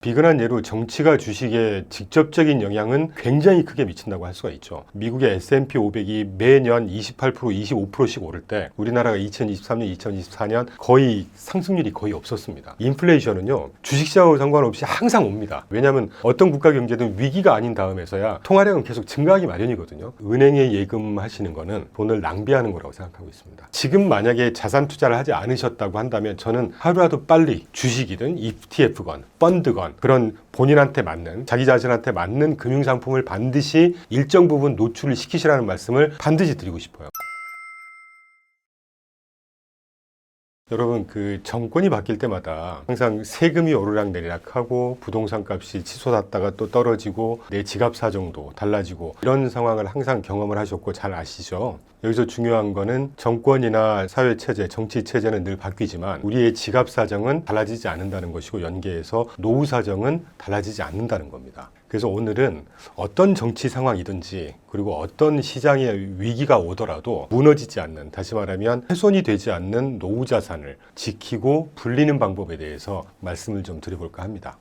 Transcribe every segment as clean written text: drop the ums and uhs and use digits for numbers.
비근한 예로 정치가 주식에 직접적인 영향은 굉장히 크게 미친다고 할 수가 있죠. 미국의 S&P 500이 매년 28%, 25%씩 오를 때 우리나라가 2023년, 2024년 거의 상승률이 거의 없었습니다. 인플레이션은요, 주식시장하고 상관없이 항상 옵니다. 왜냐하면 어떤 국가 경제든 위기가 아닌 다음에서야 통화량은 계속 증가하기 마련이거든요. 은행에 예금하시는 거는 돈을 낭비하는 거라고 생각하고 있습니다. 지금 만약에 자산 투자를 하지 않으셨다고 한다면 저는 하루라도 빨리 주식이든 ETF건 펀드건 그런 본인한테 맞는, 자기 자신한테 맞는 금융상품을 반드시 일정 부분 노출을 시키시라는 말씀을 반드시 드리고 싶어요. 여러분, 정권이 바뀔 때마다 항상 세금이 오르락내리락하고 부동산 값이 치솟았다가 또 떨어지고 내 지갑 사정도 달라지고 이런 상황을 항상 경험을 하셨고 잘 아시죠? 여기서 중요한 거는 정권이나 사회체제, 정치체제는 늘 바뀌지만 우리의 지갑 사정은 달라지지 않는다는 것이고 연계해서 노후 사정은 달라지지 않는다는 겁니다. 그래서 오늘은 어떤 정치 상황이든지 그리고 어떤 시장의 위기가 오더라도 무너지지 않는, 다시 말하면 훼손이 되지 않는 노후 자산을 지키고 불리는 방법에 대해서 말씀을 좀 드려볼까 합니다.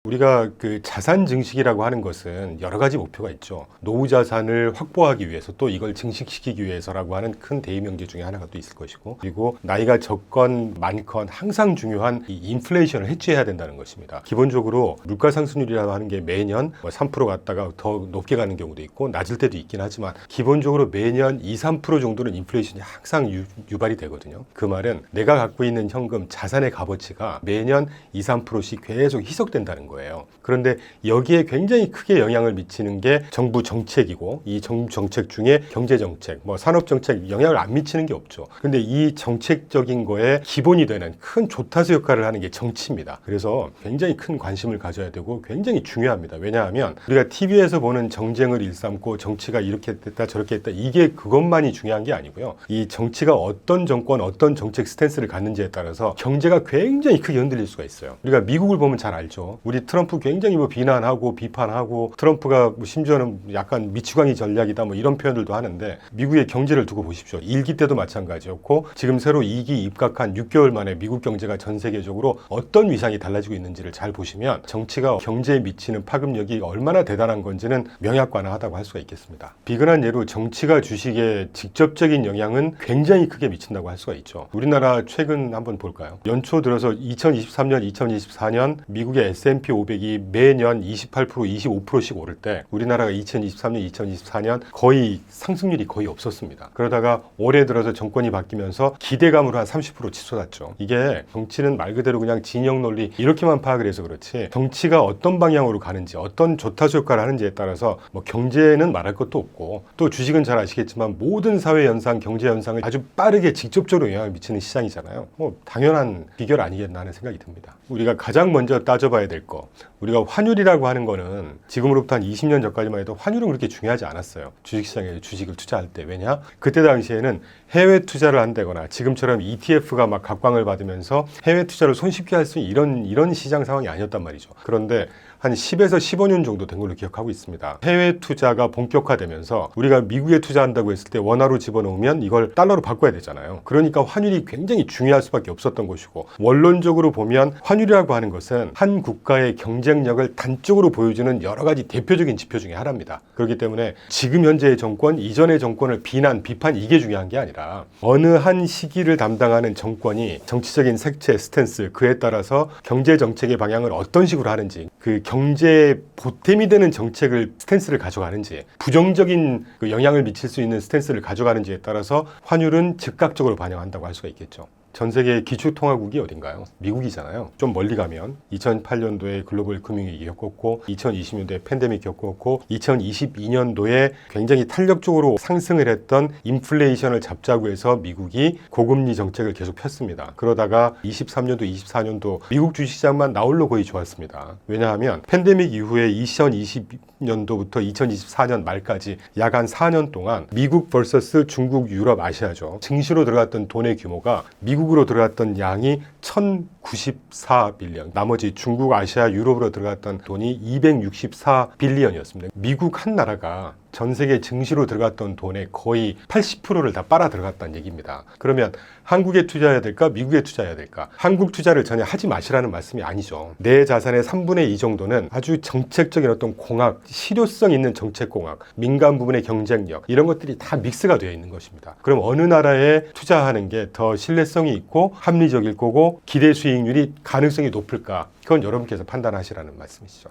우리가 자산 증식이라고 하는 것은 여러 가지 목표가 있죠. 노후 자산을 확보하기 위해서 또 이걸 증식시키기 위해서라고 하는 큰 대의명제 중에 하나가 또 있을 것이고, 그리고 나이가 적건 많건 항상 중요한 이 인플레이션을 해치해야 된다는 것입니다. 기본적으로 물가 상승률이라고 하는 게 매년 3% 갔다가 더 높게 가는 경우도 있고 낮을 때도 있긴 하지만 기본적으로 매년 2, 3% 정도는 인플레이션이 항상 유발이 되거든요. 그 말은 내가 갖고 있는 현금, 자산의 값어치가 매년 2, 3%씩 계속 희석된다는 거예요. 그런데 여기에 굉장히 크게 영향을 미치는 게 정부 정책이고, 이 정부 정책 중에 경제 정책, 산업 정책 영향을 안 미치는 게 없죠. 근데 이 정책적인 거에 기본이 되는 큰 조타수 역할을 하는 게 정치입니다. 그래서 굉장히 큰 관심을 가져야 되고 굉장히 중요합니다. 왜냐하면 우리가 TV에서 보는 정쟁을 일삼고 정치가 이렇게 됐다 저렇게 됐다 이게 그것만이 중요한 게 아니고요. 이 정치가 어떤 정권, 어떤 정책 스탠스를 갖는지에 따라서 경제가 굉장히 크게 흔들릴 수가 있어요. 우리가 미국을 보면 잘 알죠. 우리 트럼프 굉장히 비난하고 비판하고 트럼프가 심지어는 약간 미치광이 전략이다 이런 표현들도 하는데, 미국의 경제를 두고 보십시오. 1기 때도 마찬가지였고 지금 새로 2기 입각한 6개월 만에 미국 경제가 전 세계적으로 어떤 위상이 달라지고 있는지를 잘 보시면 정치가 경제에 미치는 파급력이 얼마나 대단한 건지는 명약관화하다고 할 수가 있겠습니다. 비근한 예로 정치가 주식에 직접적인 영향은 굉장히 크게 미친다고 할 수가 있죠. 우리나라 최근 한번 볼까요? 연초 들어서 2023년, 2024년 미국의 S&P 500이 매년 28%, 25%씩 오를 때 우리나라가 2023년, 2024년 거의 상승률이 거의 없었습니다. 그러다가 올해 들어서 정권이 바뀌면서 기대감으로 한 30% 치솟았죠. 이게 정치는 말 그대로 그냥 진영 논리 이렇게만 파악을 해서 그렇지, 정치가 어떤 방향으로 가는지 어떤 조타수 역할을 하는지에 따라서 경제는 말할 것도 없고, 또 주식은 잘 아시겠지만 모든 사회 현상, 경제 현상을 아주 빠르게 직접적으로 영향을 미치는 시장이잖아요. 당연한 비결 아니겠나 하는 생각이 듭니다. 우리가 가장 먼저 따져봐야 될 거, 우리가 환율이라고 하는 거는 지금으로부터 한 20년 전까지만 해도 환율은 그렇게 중요하지 않았어요. 주식시장에 주식을 투자할 때. 왜냐? 그때 당시에는 해외 투자를 한다거나 지금처럼 ETF가 막 각광을 받으면서 해외 투자를 손쉽게 할 수 있는 이런 시장 상황이 아니었단 말이죠. 그런데 한 10에서 15년 정도 된 걸로 기억하고 있습니다. 해외 투자가 본격화되면서 우리가 미국에 투자한다고 했을 때 원화로 집어넣으면 이걸 달러로 바꿔야 되잖아요. 그러니까 환율이 굉장히 중요할 수밖에 없었던 것이고, 원론적으로 보면 환율이라고 하는 것은 한 국가의 경쟁력을 단적으로 보여주는 여러 가지 대표적인 지표 중에 하나입니다. 그렇기 때문에 지금 현재의 정권, 이전의 정권을 비판 이게 중요한 게 아니라 어느 한 시기를 담당하는 정권이 정치적인 색채, 스탠스, 그에 따라서 경제 정책의 방향을 어떤 식으로 하는지, 경제에 보탬이 되는 정책을, 스탠스를 가져가는지, 부정적인 영향을 미칠 수 있는 스탠스를 가져가는지에 따라서 환율은 즉각적으로 반영한다고 할 수가 있겠죠. 전 세계의 기초통화국이 어딘가요? 미국이잖아요. 좀 멀리 가면 2008년도에 글로벌 금융위기 겪었고 2020년도에 팬데믹 겪었고 2022년도에 굉장히 탄력적으로 상승을 했던 인플레이션을 잡자고 해서 미국이 고금리 정책을 계속 폈습니다. 그러다가 23년도, 24년도 미국 주식시장만 나홀로 거의 좋았습니다. 왜냐하면 팬데믹 이후에 2020년도부터 2024년 말까지 약 한 4년 동안 미국 vs 중국, 유럽, 아시아죠. 증시로 들어갔던 돈의 규모가 미국으로 들어갔던 양이 1094빌리언, 나머지 중국, 아시아, 유럽으로 들어갔던 돈이 264빌리언이었습니다. 미국 한 나라가 전 세계 증시로 들어갔던 돈의 거의 80%를 다 빨아 들어갔다는 얘기입니다. 그러면 한국에 투자해야 될까? 미국에 투자해야 될까? 한국 투자를 전혀 하지 마시라는 말씀이 아니죠. 내 자산의 3분의 2 정도는 아주 정책적인 어떤 공학, 실효성 있는 정책 공학, 민간 부분의 경쟁력 이런 것들이 다 믹스가 되어 있는 것입니다. 그럼 어느 나라에 투자하는 게 더 신뢰성이 있고 합리적일 거고 기대 수익률이 가능성이 높을까? 그건 여러분께서 판단하시라는 말씀이시죠.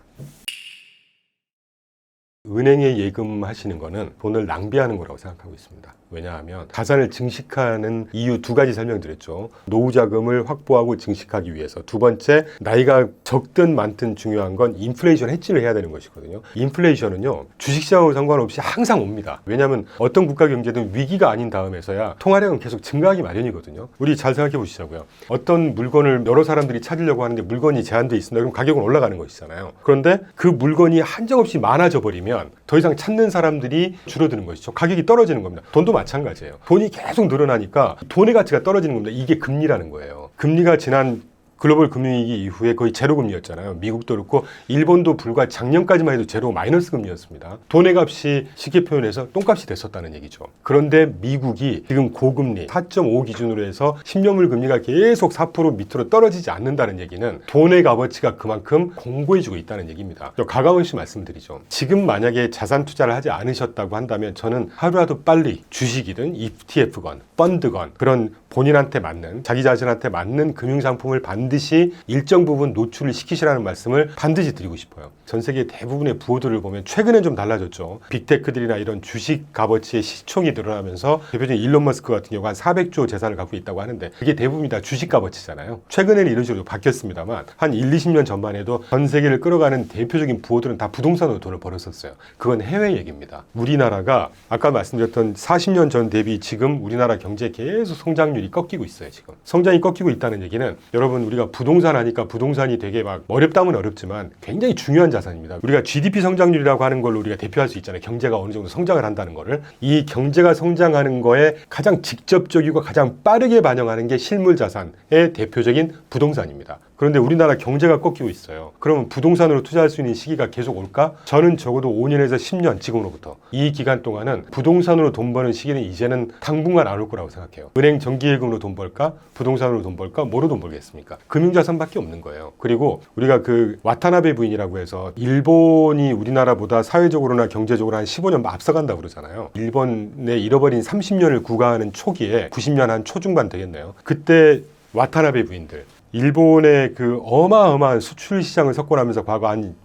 은행에 예금하시는 거는 돈을 낭비하는 거라고 생각하고 있습니다. 왜냐하면 자산을 증식하는 이유 두 가지 설명드렸죠. 노후 자금을 확보하고 증식하기 위해서. 두 번째, 나이가 적든 많든 중요한 건 인플레이션 해지를 해야 되는 것이거든요. 인플레이션은요, 주식시장하고 상관없이 항상 옵니다. 왜냐하면 어떤 국가 경제든 위기가 아닌 다음에서야 통화량은 계속 증가하기 마련이거든요. 우리 잘 생각해 보시자고요. 어떤 물건을 여러 사람들이 찾으려고 하는데 물건이 제한돼 있습니다. 그럼 가격은 올라가는 것이잖아요. 그런데 그 물건이 한정없이 많아져 버리면 더 이상 찾는 사람들이 줄어드는 것이죠. 가격이 떨어지는 겁니다. 돈도 마찬가지예요. 돈이 계속 늘어나니까 돈의 가치가 떨어지는 겁니다. 이게 금리라는 거예요. 금리가 지난 글로벌 금융위기 이후에 거의 제로 금리였잖아요. 미국도 그렇고 일본도 불과 작년까지만 해도 제로 마이너스 금리였습니다. 돈의 값이 쉽게 표현해서 똥값이 됐었다는 얘기죠. 그런데 미국이 지금 고금리 4.5 기준으로 해서 10년물 금리가 계속 4% 밑으로 떨어지지 않는다는 얘기는 돈의 값어치가 그만큼 공고해지고 있다는 얘기입니다. 가가원 씨 말씀드리죠. 지금 만약에 자산 투자를 하지 않으셨다고 한다면 저는 하루라도 빨리 주식이든 ETF건 펀드건 그런 본인한테 맞는 자기 자신한테 맞는 금융상품을 반드시 일정 부분 노출을 시키시라는 말씀을 반드시 드리고 싶어요. 전 세계 대부분의 부호들을 보면 최근엔 좀 달라졌죠. 빅테크들이나 이런 주식 값어치의 시총이 늘어나면서 대표적인 일론 머스크 같은 경우 한 400조 재산을 갖고 있다고 하는데 그게 대부분이 다 주식 값어치잖아요. 최근에는 이런 식으로 바뀌었습니다만 한 1, 20년 전만 해도 전 세계를 끌어가는 대표적인 부호들은 다 부동산으로 돈을 벌었었어요. 그건 해외 얘기입니다. 우리나라가 아까 말씀드렸던 40년 전 대비 지금 우리나라 경제 계속 성장률이 꺾이고 있어요. 지금 성장이 꺾이고 있다는 얘기는 여러분 우리가 부동산 하니까 부동산이 되게 막 어렵다면 어렵지만 굉장히 중요한 자산입니다. 우리가 GDP 성장률이라고 하는 걸로 우리가 대표할 수 있잖아요. 경제가 어느 정도 성장을 한다는 거를. 이 경제가 성장하는 거에 가장 직접적이고 가장 빠르게 반영하는 게 실물 자산의 대표적인 부동산입니다. 그런데 우리나라 경제가 꺾이고 있어요. 그러면 부동산으로 투자할 수 있는 시기가 계속 올까? 저는 적어도 5년에서 10년 지금으로부터 이 기간 동안은 부동산으로 돈 버는 시기는 이제는 당분간 안 올 거라고 생각해요. 은행 정기예금으로 돈 벌까? 부동산으로 돈 벌까? 뭐로 돈 벌겠습니까? 금융자산밖에 없는 거예요. 그리고 우리가 그 와타나베 부인이라고 해서 일본이 우리나라보다 사회적으로나 경제적으로 한 15년 앞서간다고 그러잖아요. 일본의 잃어버린 30년을 구가하는 초기에 90년 한 초중반 되겠네요. 그때 와타나베 부인들 일본의 그 어마어마한 수출 시장을 석권하면서 과거 한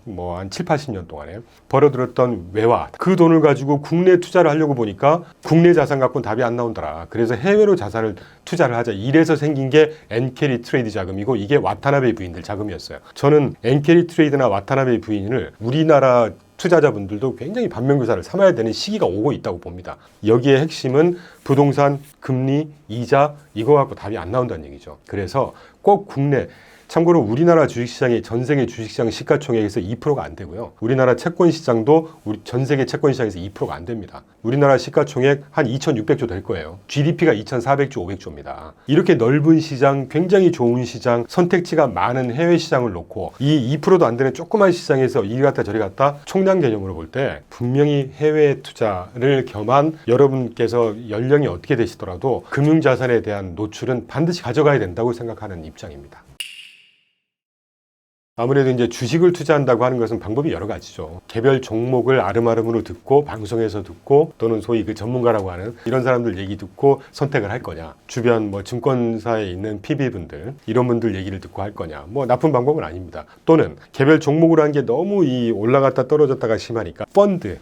7, 80년 동안에 벌어들였던 외화 그 돈을 가지고 국내 투자를 하려고 보니까 국내 자산 갖고는 답이 안 나온더라. 그래서 해외로 자산을 투자를 하자. 이래서 생긴 게 엔캐리 트레이드 자금이고 이게 와타나베 부인들 자금이었어요. 저는 엔캐리 트레이드나 와타나베 부인을 우리나라 투자자분들도 굉장히 반면교사를 삼아야 되는 시기가 오고 있다고 봅니다. 여기에 핵심은 부동산, 금리, 이자 이거 갖고 답이 안 나온다는 얘기죠. 그래서 꼭 국내 참고로 우리나라 주식시장이 전 세계 주식시장 시가총액에서 2%가 안 되고요. 우리나라 채권시장도 전 세계 채권시장에서 2%가 안 됩니다. 우리나라 시가총액 한 2,600조 될 거예요. GDP가 2,400조, 500조입니다. 이렇게 넓은 시장, 굉장히 좋은 시장, 선택지가 많은 해외 시장을 놓고 이 2%도 안 되는 조그만 시장에서 이리 갔다 저리 갔다 총량 개념으로 볼 때 분명히 해외 투자를 겸한 여러분께서 연령이 어떻게 되시더라도 금융자산에 대한 노출은 반드시 가져가야 된다고 생각하는 입장입니다. 아무래도 이제 주식을 투자한다고 하는 것은 방법이 여러 가지죠. 개별 종목을 아름아름으로 듣고 방송에서 듣고 또는 소위 그 전문가라고 하는 이런 사람들 얘기 듣고 선택을 할 거냐. 주변 증권사에 있는 PB분들 이런 분들 얘기를 듣고 할 거냐. 나쁜 방법은 아닙니다. 또는 개별 종목으로 한 게 너무 이 올라갔다 떨어졌다가 심하니까 펀드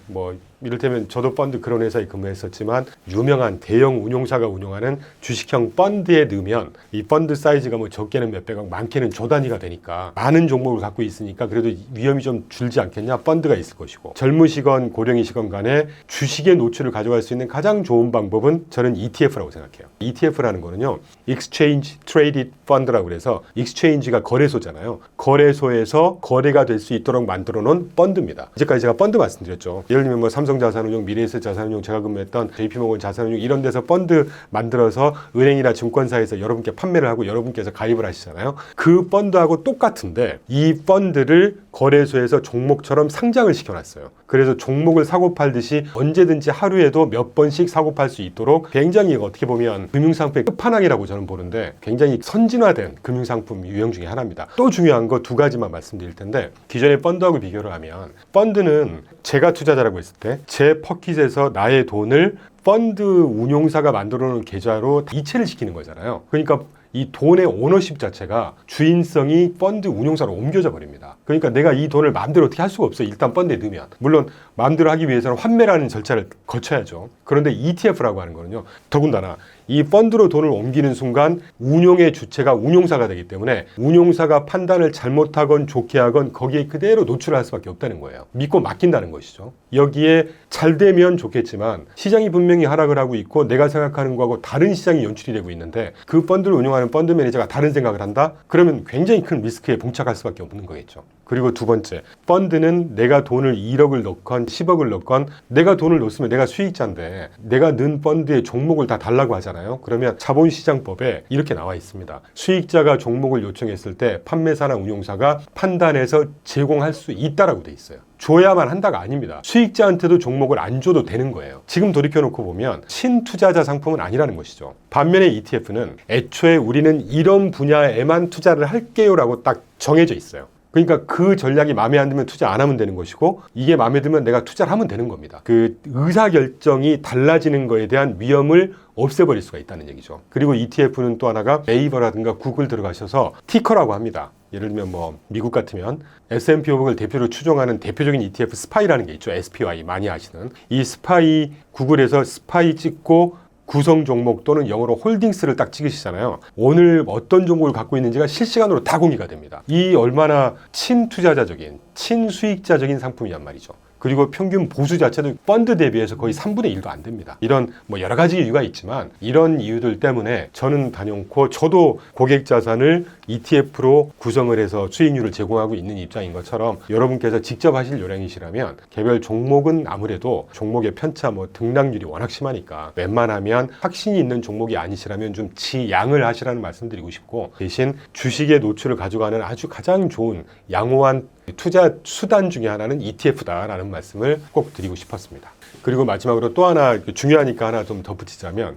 이를테면 저도 펀드 그런 회사에 근무했었지만 유명한 대형 운용사가 운영하는 주식형 펀드에 넣으면 이 펀드 사이즈가 적게는 몇백억 많게는 조 단위가 되니까 많은 종목을 갖고 있으니까 그래도 위험이 좀 줄지 않겠냐. 펀드가 있을 것이고 젊으시건 고령이시건 간에 주식의 노출을 가져갈 수 있는 가장 좋은 방법은 저는 ETF라고 생각해요. ETF라는 거는요 Exchange Traded Fund라고 그래서 Exchange가 거래소잖아요. 거래소에서 거래가 될 수 있도록 만들어 놓은 펀드입니다. 이제까지 제가 펀드 말씀드렸죠. 예를 들면 삼성자산운용, 미래에셋 자산운용, 제가 근무했던 JP모건 자산운용 이런 데서 펀드 만들어서 은행이나 증권사에서 여러분께 판매를 하고 여러분께서 가입을 하시잖아요. 그 펀드하고 똑같은데 이 펀드를 거래소에서 종목처럼 상장을 시켜놨어요. 그래서 종목을 사고 팔듯이 언제든지 하루에도 몇 번씩 사고 팔 수 있도록 굉장히 어떻게 보면 금융상품의 끝판왕이라고 저는 보는데 굉장히 선진화된 금융상품 유형 중에 하나입니다. 또 중요한 거 두 가지만 말씀드릴 텐데 기존의 펀드하고 비교를 하면 펀드는 제가 투자자라고 했을 때 제 퍼킷에서 나의 돈을 펀드 운용사가 만들어 놓은 계좌로 이체를 시키는 거잖아요. 그러니까 이 돈의 오너십 자체가 주인성이 펀드 운용사로 옮겨져 버립니다. 그러니까 내가 이 돈을 마음대로 어떻게 할 수가 없어요. 일단 펀드에 넣으면. 물론 마음대로 하기 위해서는 환매라는 절차를 거쳐야죠. 그런데 ETF라고 하는 거는요. 더군다나 이 펀드로 돈을 옮기는 순간 운용의 주체가 운용사가 되기 때문에 운용사가 판단을 잘못하건 좋게 하건 거기에 그대로 노출할 수밖에 없다는 거예요. 믿고 맡긴다는 것이죠. 여기에 잘 되면 좋겠지만 시장이 분명히 하락을 하고 있고 내가 생각하는 거하고 다른 시장이 연출이 되고 있는데 그 펀드를 운용하는 펀드 매니저가 다른 생각을 한다? 그러면 굉장히 큰 리스크에 봉착할 수밖에 없는 거겠죠. 그리고 두 번째, 펀드는 내가 돈을 1억을 넣건 10억을 넣건 내가 돈을 넣었으면 내가 수익자인데 내가 넣은 펀드의 종목을 다 달라고 하잖아요. 그러면 자본시장법에 이렇게 나와 있습니다. 수익자가 종목을 요청했을 때 판매사나 운용사가 판단해서 제공할 수 있다라고 돼 있어요. 줘야만 한다가 아닙니다. 수익자한테도 종목을 안 줘도 되는 거예요. 지금 돌이켜놓고 보면 신투자자 상품은 아니라는 것이죠. 반면에 ETF는 애초에 우리는 이런 분야에만 투자를 할게요라고 딱 정해져 있어요. 그러니까 그 전략이 마음에 안 들면 투자 안 하면 되는 것이고 이게 마음에 들면 내가 투자를 하면 되는 겁니다. 그 의사결정이 달라지는 거에 대한 위험을 없애버릴 수가 있다는 얘기죠. 그리고 ETF는 또 하나가 네이버라든가 구글 들어가셔서 티커라고 합니다. 예를 들면 뭐 미국 같으면 S&P 500을 대표로 추종하는 대표적인 ETF 스파이라는 게 있죠. SPY 많이 아시는. 이 스파이 구글에서 스파이 찍고 구성 종목 또는 영어로 홀딩스를 딱 찍으시잖아요. 오늘 어떤 종목을 갖고 있는지가 실시간으로 다 공개가 됩니다. 이 얼마나 친투자자적인, 친수익자적인 상품이란 말이죠. 그리고 평균 보수 자체도 펀드 대비해서 거의 3분의 1도 안 됩니다. 이런 뭐 여러 가지 이유가 있지만 이런 이유들 때문에 저는 단연코 저도 고객 자산을 ETF로 구성을 해서 수익률을 제공하고 있는 입장인 것처럼 여러분께서 직접 하실 요량이시라면 개별 종목은 아무래도 종목의 편차 뭐 등락률이 워낙 심하니까 웬만하면 확신이 있는 종목이 아니시라면 좀 지양을 하시라는 말씀드리고 싶고 대신 주식의 노출을 가져가는 아주 가장 좋은 양호한 투자 수단 중에 하나는 ETF다라는 말씀을 꼭 드리고 싶었습니다. 그리고 마지막으로 또 하나 중요하니까 하나 좀 덧붙이자면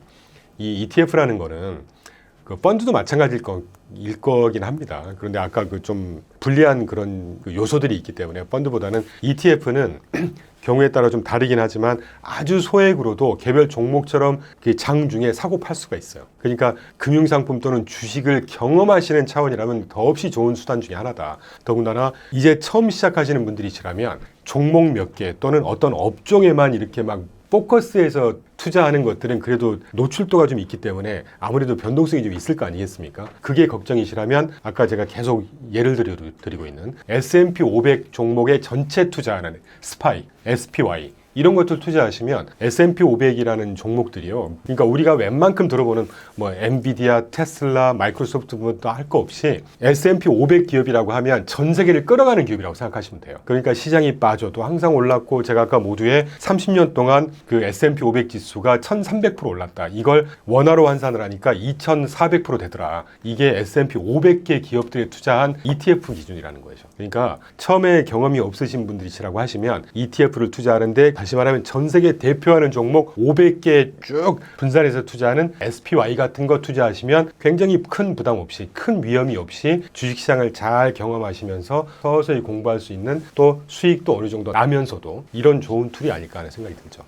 이 ETF라는 거는 그 펀드도 마찬가지일 거긴 합니다. 그런데 아까 그 좀 불리한 그런 그 요소들이 있기 때문에 펀드보다는 ETF는 경우에 따라 좀 다르긴 하지만 아주 소액으로도 개별 종목처럼 그 장중에 사고 팔 수가 있어요. 그러니까 금융상품 또는 주식을 경험하시는 차원이라면 더없이 좋은 수단 중에 하나다. 더군다나 이제 처음 시작하시는 분들이시라면 종목 몇 개 또는 어떤 업종에만 이렇게 막 포커스해서 투자하는 것들은 그래도 노출도가 좀 있기 때문에 아무래도 변동성이 좀 있을 거 아니겠습니까? 그게 걱정이시라면 아까 제가 계속 예를 드리고 있는 S&P 500 종목의 전체 투자하는 스파이, SPY 이런 것들 투자하시면 S&P 500이라는 종목들이요. 그러니까 우리가 웬만큼 들어보는 뭐 엔비디아, 테슬라, 마이크로소프트부터 할 거 없이 S&P 500 기업이라고 하면 전 세계를 끌어가는 기업이라고 생각하시면 돼요. 그러니까 시장이 빠져도 항상 올랐고 제가 아까 모두에 30년 동안 그 S&P 500 지수가 1300% 올랐다. 이걸 원화로 환산을 하니까 2400% 되더라. 이게 S&P 500개 기업들에 투자한 ETF 기준이라는 거죠. 그러니까 처음에 경험이 없으신 분들이시라고 하시면 ETF를 투자하는데 다시 말하면 전 세계 대표하는 종목 500개 쭉 분산해서 투자하는 SPY 같은 거 투자하시면 굉장히 큰 부담 없이 큰 위험이 없이 주식시장을 잘 경험하시면서 서서히 공부할 수 있는 또 수익도 어느 정도 나면서도 이런 좋은 툴이 아닐까 하는 생각이 들죠.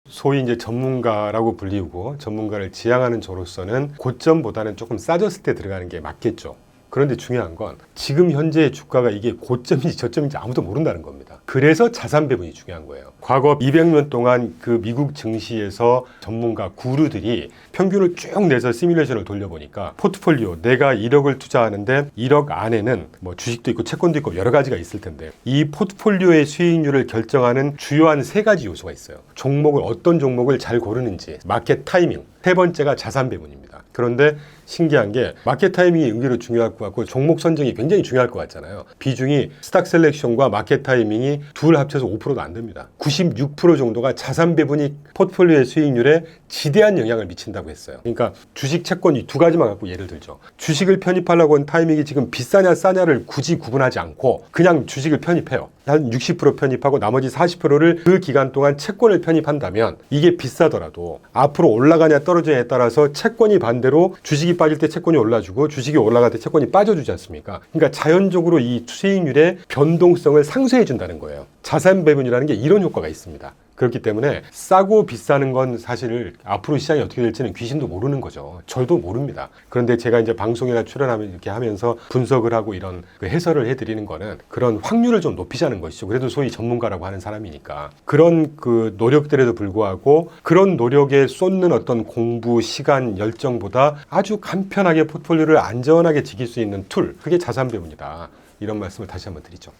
소위 이제 전문가라고 불리우고 전문가를 지향하는 저로서는 고점보다는 조금 싸졌을 때 들어가는 게 맞겠죠. 그런데 중요한 건 지금 현재의 주가가 이게 고점인지 저점인지 아무도 모른다는 겁니다. 그래서 자산 배분이 중요한 거예요. 과거 200년 동안 그 미국 증시에서 전문가 구루들이 평균을 쭉 내서 시뮬레이션을 돌려보니까 포트폴리오 내가 1억을 투자하는데 1억 안에는 뭐 주식도 있고 채권도 있고 여러 가지가 있을 텐데 이 포트폴리오의 수익률을 결정하는 주요한 3가지 요소가 있어요. 어떤 종목을 잘 고르는지, 마켓 타이밍, 세 번째가 자산 배분입니다. 그런데 신기한 게 마켓 타이밍이 의외로 중요할 것 같고 종목 선정이 굉장히 중요할 것 같잖아요. 비중이 스탁 셀렉션과 마켓 타이밍이 둘 합쳐서 5%도 안 됩니다. 96% 정도가 자산 배분이 포트폴리오의 수익률에 지대한 영향을 미친다고 했어요. 그러니까 주식, 채권 이 두 가지만 갖고 예를 들죠. 주식을 편입하려고 한 타이밍이 지금 비싸냐 싸냐를 굳이 구분하지 않고 그냥 주식을 편입해요. 한 60% 편입하고 나머지 40%를 그 기간 동안 채권을 편입한다면 이게 비싸더라도 앞으로 올라가냐 떨어지냐에 따라서 채권이 반대로 주식이 빠질 때 채권이 올라주고 주식이 올라갈 때 채권이 빠져주지 않습니까? 그러니까 자연적으로 이 수익률의 변동성을 상쇄해 준다는 거예요. 자산 배분이라는 게 이런 효과가 있습니다. 그렇기 때문에 싸고 비싸는 건 사실 앞으로 시장이 어떻게 될지는 귀신도 모르는 거죠. 저도 모릅니다. 그런데 제가 이제 방송이나 출연하면 이렇게 하면서 분석을 하고 이런 그 해설을 해드리는 거는 그런 확률을 좀 높이자는 것이죠. 그래도 소위 전문가라고 하는 사람이니까. 그런 그 노력들에도 불구하고 그런 노력에 쏟는 어떤 공부, 시간, 열정보다 아주 간편하게 포트폴리오를 안전하게 지킬 수 있는 툴, 그게 자산 배분이다. 이런 말씀을 다시 한번 드리죠.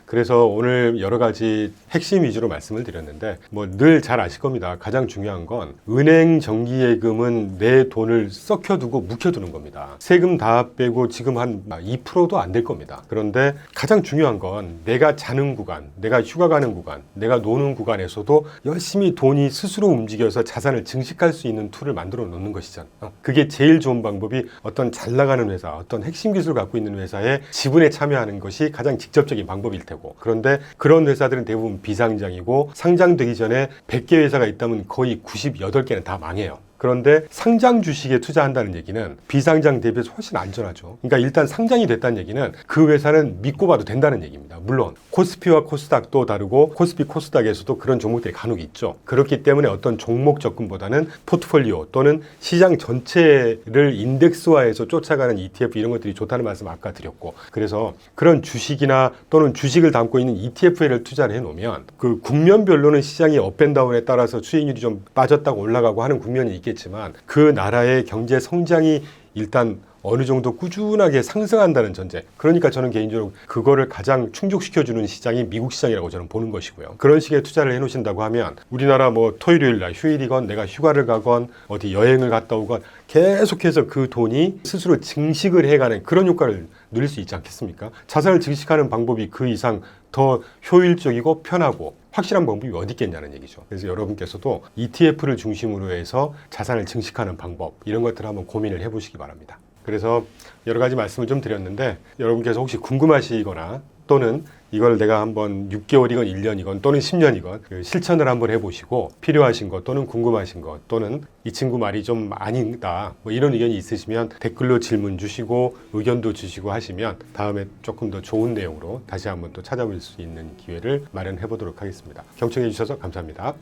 그래서 오늘 여러 가지 핵심 위주로 말씀을 드렸는데 뭐 늘 잘 아실 겁니다. 가장 중요한 건 은행 정기예금은 내 돈을 썩혀두고 묵혀두는 겁니다. 세금 다 빼고 지금 한 2%도 안 될 겁니다. 그런데 가장 중요한 건 내가 자는 구간, 내가 휴가 가는 구간, 내가 노는 구간에서도 열심히 돈이 스스로 움직여서 자산을 증식할 수 있는 툴을 만들어 놓는 것이잖아요. 그게 제일 좋은 방법이 어떤 잘 나가는 회사, 어떤 핵심 기술을 갖고 있는 회사에 지분에 참여하는 것이 가장 직접적인 방법일 테고, 그런데 그런 회사들은 대부분 비상장이고 상장되기 전에 100개 회사가 있다면 거의 98개는 다 망해요. 그런데 상장 주식에 투자한다는 얘기는 비상장 대비해서 훨씬 안전하죠. 그러니까 일단 상장이 됐다는 얘기는 그 회사는 믿고 봐도 된다는 얘기입니다. 물론 코스피와 코스닥도 다르고 코스피 코스닥에서도 그런 종목들이 간혹 있죠. 그렇기 때문에 어떤 종목 접근보다는 포트폴리오 또는 시장 전체를 인덱스화해서 쫓아가는 ETF 이런 것들이 좋다는 말씀 아까 드렸고, 그래서 그런 주식이나 또는 주식을 담고 있는 ETF에를 투자를 해놓으면 그 국면별로는 시장이 업앤다운에 따라서 수익률이 좀 빠졌다고 올라가고 하는 국면이 있겠지만 그 나라의 경제 성장이 일단 어느 정도 꾸준하게 상승한다는 전제. 그러니까 저는 개인적으로 그거를 가장 충족시켜주는 시장이 미국 시장이라고 저는 보는 것이고요. 그런 식의 투자를 해놓으신다고 하면 우리나라 뭐 토요일 날 휴일이건 내가 휴가를 가건 어디 여행을 갔다 오건 계속해서 그 돈이 스스로 증식을 해가는 그런 효과를 누릴 수 있지 않겠습니까? 자산을 증식하는 방법이 그 이상 더 효율적이고 편하고 확실한 방법이 어디 있겠냐는 얘기죠. 그래서 여러분께서도 ETF를 중심으로 해서 자산을 증식하는 방법 이런 것들을 한번 고민을 해보시기 바랍니다. 그래서 여러 가지 말씀을 좀 드렸는데 여러분께서 혹시 궁금하시거나 또는 이걸 내가 한번 6개월이건 1년이건 또는 10년이건 실천을 한번 해보시고 필요하신 것 또는 궁금하신 것 또는 이 친구 말이 좀 아니다 뭐 이런 의견이 있으시면 댓글로 질문 주시고 의견도 주시고 하시면 다음에 조금 더 좋은 내용으로 다시 한번 또 찾아볼 수 있는 기회를 마련해 보도록 하겠습니다. 경청해 주셔서 감사합니다.